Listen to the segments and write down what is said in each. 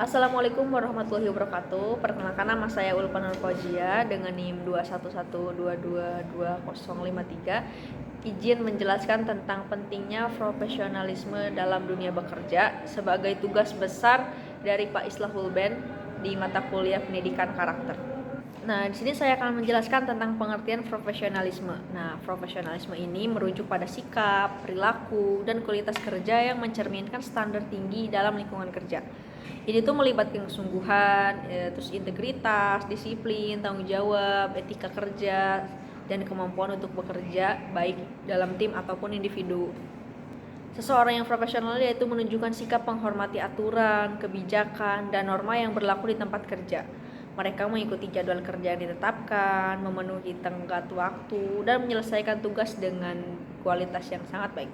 Assalamualaikum warahmatullahi wabarakatuh. Perkenalkan, nama saya Ulfa Nurfauziah dengan NIM 211222053. Izin menjelaskan tentang pentingnya profesionalisme dalam dunia bekerja sebagai tugas besar dari Pak Islahul Ben di mata kuliah Pendidikan Karakter. Nah, di sini saya akan menjelaskan tentang pengertian profesionalisme. Nah, profesionalisme ini merujuk pada sikap, perilaku, dan kualitas kerja yang mencerminkan standar tinggi dalam lingkungan kerja. Ini tuh melibatkan kesungguhan, terus integritas, disiplin, tanggung jawab, etika kerja, dan kemampuan untuk bekerja baik dalam tim ataupun individu. Seseorang yang profesional yaitu menunjukkan sikap menghormati aturan, kebijakan, dan norma yang berlaku di tempat kerja. Mereka mengikuti jadwal kerja yang ditetapkan, memenuhi tenggat waktu, dan menyelesaikan tugas dengan kualitas yang sangat baik.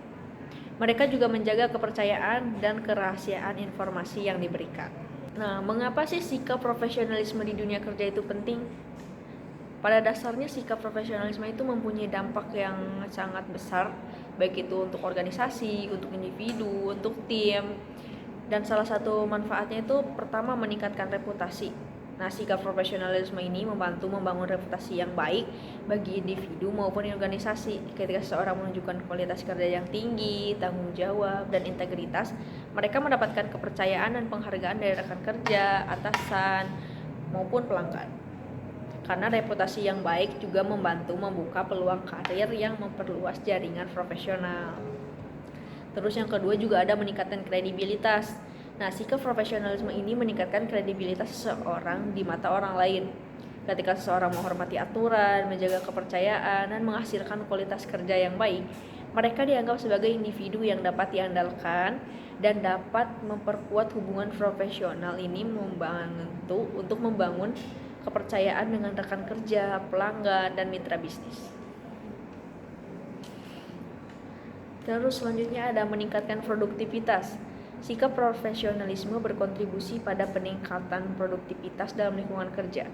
Mereka juga menjaga kepercayaan dan kerahasiaan informasi yang diberikan. Nah, mengapa sih sikap profesionalisme di dunia kerja itu penting? Pada dasarnya sikap profesionalisme itu mempunyai dampak yang sangat besar, baik itu untuk organisasi, untuk individu, untuk tim. Dan salah satu manfaatnya itu pertama meningkatkan reputasi. Nah, sikap profesionalisme ini membantu membangun reputasi yang baik bagi individu maupun organisasi. Ketika seseorang menunjukkan kualitas kerja yang tinggi, tanggung jawab, dan integritas, mereka mendapatkan kepercayaan dan penghargaan dari rekan kerja, atasan, maupun pelanggan. Karena reputasi yang baik juga membantu membuka peluang karir yang memperluas jaringan profesional. Terus yang kedua juga ada meningkatkan kredibilitas. Nah, sikap profesionalisme ini meningkatkan kredibilitas seseorang di mata orang lain. Ketika seseorang menghormati aturan, menjaga kepercayaan, dan menghasilkan kualitas kerja yang baik, mereka dianggap sebagai individu yang dapat diandalkan dan dapat memperkuat hubungan profesional. Ini membantu untuk membangun kepercayaan dengan rekan kerja, pelanggan, dan mitra bisnis. Terus selanjutnya ada meningkatkan produktivitas. Sikap profesionalisme berkontribusi pada peningkatan produktivitas dalam lingkungan kerja.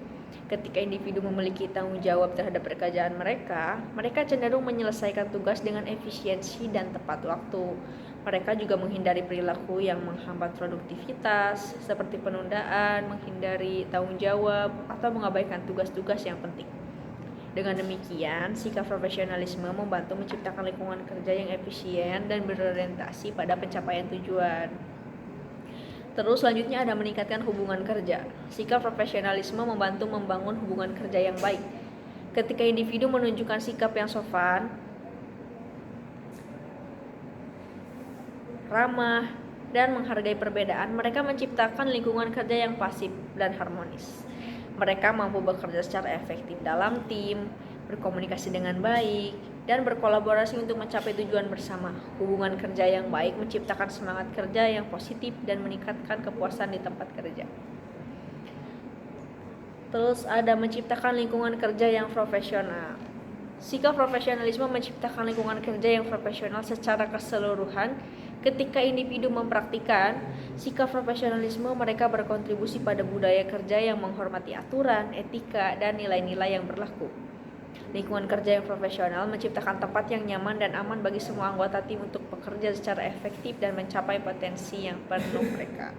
Ketika individu memiliki tanggung jawab terhadap pekerjaan mereka cenderung menyelesaikan tugas dengan efisiensi dan tepat waktu. Mereka juga menghindari perilaku yang menghambat produktivitas, seperti penundaan, menghindari tanggung jawab, atau mengabaikan tugas-tugas yang penting. Dengan demikian, sikap profesionalisme membantu menciptakan lingkungan kerja yang efisien dan berorientasi pada pencapaian tujuan. Terus selanjutnya ada meningkatkan hubungan kerja. Sikap profesionalisme membantu membangun hubungan kerja yang baik. Ketika individu menunjukkan sikap yang sopan, ramah, dan menghargai perbedaan, mereka menciptakan lingkungan kerja yang pasif dan harmonis. Mereka mampu bekerja secara efektif dalam tim, berkomunikasi dengan baik, dan berkolaborasi untuk mencapai tujuan bersama. Hubungan kerja yang baik menciptakan semangat kerja yang positif dan meningkatkan kepuasan di tempat kerja. Terus ada menciptakan lingkungan kerja yang profesional. Sikap profesionalisme menciptakan lingkungan kerja yang profesional secara keseluruhan. Ketika individu mempraktikkan sikap profesionalisme, mereka berkontribusi pada budaya kerja yang menghormati aturan, etika, dan nilai-nilai yang berlaku. Lingkungan kerja yang profesional menciptakan tempat yang nyaman dan aman bagi semua anggota tim untuk bekerja secara efektif dan mencapai potensi yang penuh mereka.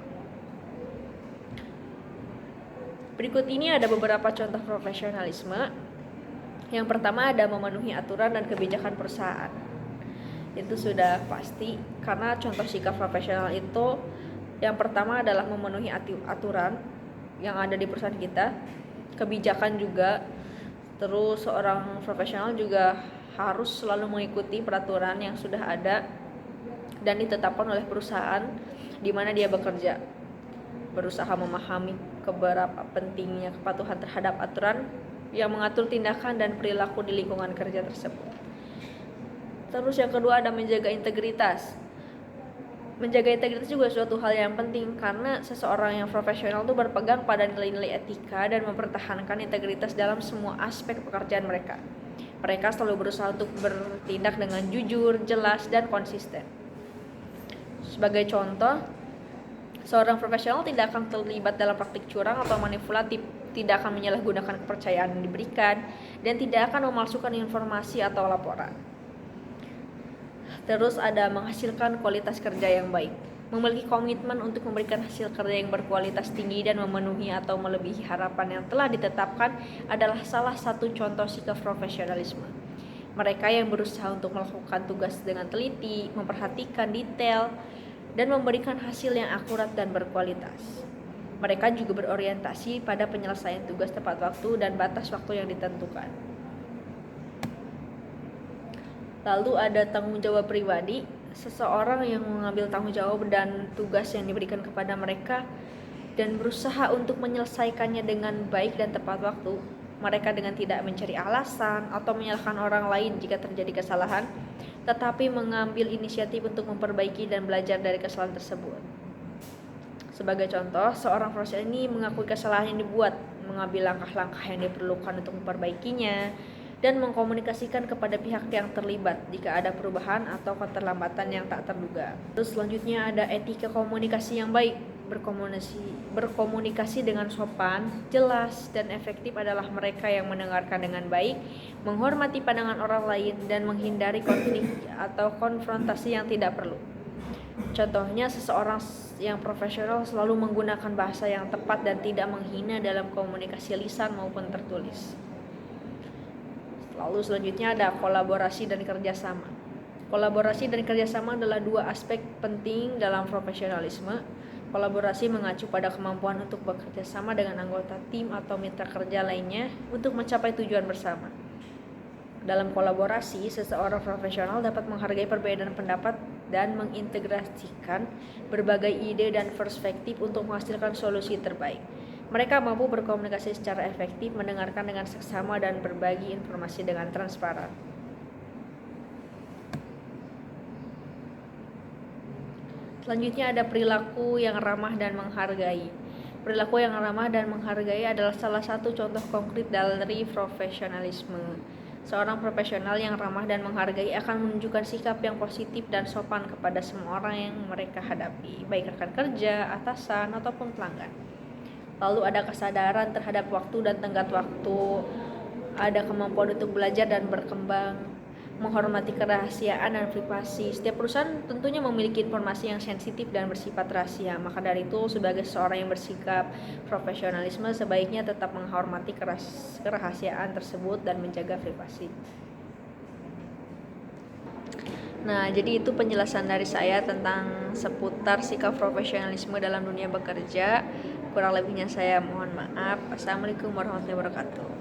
Berikut ini ada beberapa contoh profesionalisme. Yang pertama ada memenuhi aturan dan kebijakan perusahaan. Itu sudah pasti, karena contoh sikap profesional itu yang pertama adalah memenuhi aturan yang ada di perusahaan kita, kebijakan juga. Terus seorang profesional juga harus selalu mengikuti peraturan yang sudah ada dan ditetapkan oleh perusahaan di mana dia bekerja. Berusaha memahami keberapa pentingnya kepatuhan terhadap aturan yang mengatur tindakan dan perilaku di lingkungan kerja tersebut. Terus yang kedua ada menjaga integritas. Menjaga integritas juga suatu hal yang penting, karena seseorang yang profesional itu berpegang pada nilai-nilai etika dan mempertahankan integritas dalam semua aspek pekerjaan mereka. Mereka selalu berusaha untuk bertindak dengan jujur, jelas, dan konsisten. Sebagai contoh, seorang profesional tidak akan terlibat dalam praktik curang atau manipulatif, tidak akan menyalahgunakan kepercayaan yang diberikan, dan tidak akan memalsukan informasi atau laporan. Terus ada menghasilkan kualitas kerja yang baik. Memiliki komitmen untuk memberikan hasil kerja yang berkualitas tinggi dan memenuhi atau melebihi harapan yang telah ditetapkan adalah salah satu contoh sikap profesionalisme. Mereka yang berusaha untuk melakukan tugas dengan teliti, memperhatikan detail, dan memberikan hasil yang akurat dan berkualitas. Mereka juga berorientasi pada penyelesaian tugas tepat waktu dan batas waktu yang ditentukan. Lalu ada tanggung jawab pribadi. Seseorang yang mengambil tanggung jawab dan tugas yang diberikan kepada mereka dan berusaha untuk menyelesaikannya dengan baik dan tepat waktu. Mereka dengan tidak mencari alasan atau menyalahkan orang lain jika terjadi kesalahan, tetapi mengambil inisiatif untuk memperbaiki dan belajar dari kesalahan tersebut. Sebagai contoh, seorang profesional ini mengakui kesalahan yang dibuat, mengambil langkah-langkah yang diperlukan untuk memperbaikinya, dan mengkomunikasikan kepada pihak yang terlibat jika ada perubahan atau keterlambatan yang tak terduga. Terus selanjutnya ada etika komunikasi yang baik. Berkomunikasi dengan sopan, jelas, dan efektif adalah mereka yang mendengarkan dengan baik, menghormati pandangan orang lain, dan menghindari konflik atau konfrontasi yang tidak perlu. Contohnya, seseorang yang profesional selalu menggunakan bahasa yang tepat dan tidak menghina dalam komunikasi lisan maupun tertulis. Lalu selanjutnya ada kolaborasi dan kerjasama. Kolaborasi dan kerjasama adalah dua aspek penting dalam profesionalisme. Kolaborasi mengacu pada kemampuan untuk bekerja sama dengan anggota tim atau mitra kerja lainnya untuk mencapai tujuan bersama. Dalam kolaborasi, seseorang profesional dapat menghargai perbedaan pendapat dan mengintegrasikan berbagai ide dan perspektif untuk menghasilkan solusi terbaik. Mereka mampu berkomunikasi secara efektif, mendengarkan dengan seksama, dan berbagi informasi dengan transparan. Selanjutnya ada perilaku yang ramah dan menghargai. Perilaku yang ramah dan menghargai adalah salah satu contoh konkret dari profesionalisme. Seorang profesional yang ramah dan menghargai akan menunjukkan sikap yang positif dan sopan kepada semua orang yang mereka hadapi, baik rekan kerja, atasan, ataupun pelanggan. Lalu ada kesadaran terhadap waktu dan tenggat waktu, ada kemampuan untuk belajar dan berkembang, menghormati kerahasiaan dan privasi. Setiap perusahaan tentunya memiliki informasi yang sensitif dan bersifat rahasia. Maka dari itu, sebagai seorang yang bersikap profesionalisme, sebaiknya tetap menghormati kerahasiaan tersebut dan menjaga privasi. Nah, jadi itu penjelasan dari saya tentang seputar sikap profesionalisme dalam dunia bekerja. Kurang lebihnya saya mohon maaf. Assalamualaikum warahmatullahi wabarakatuh.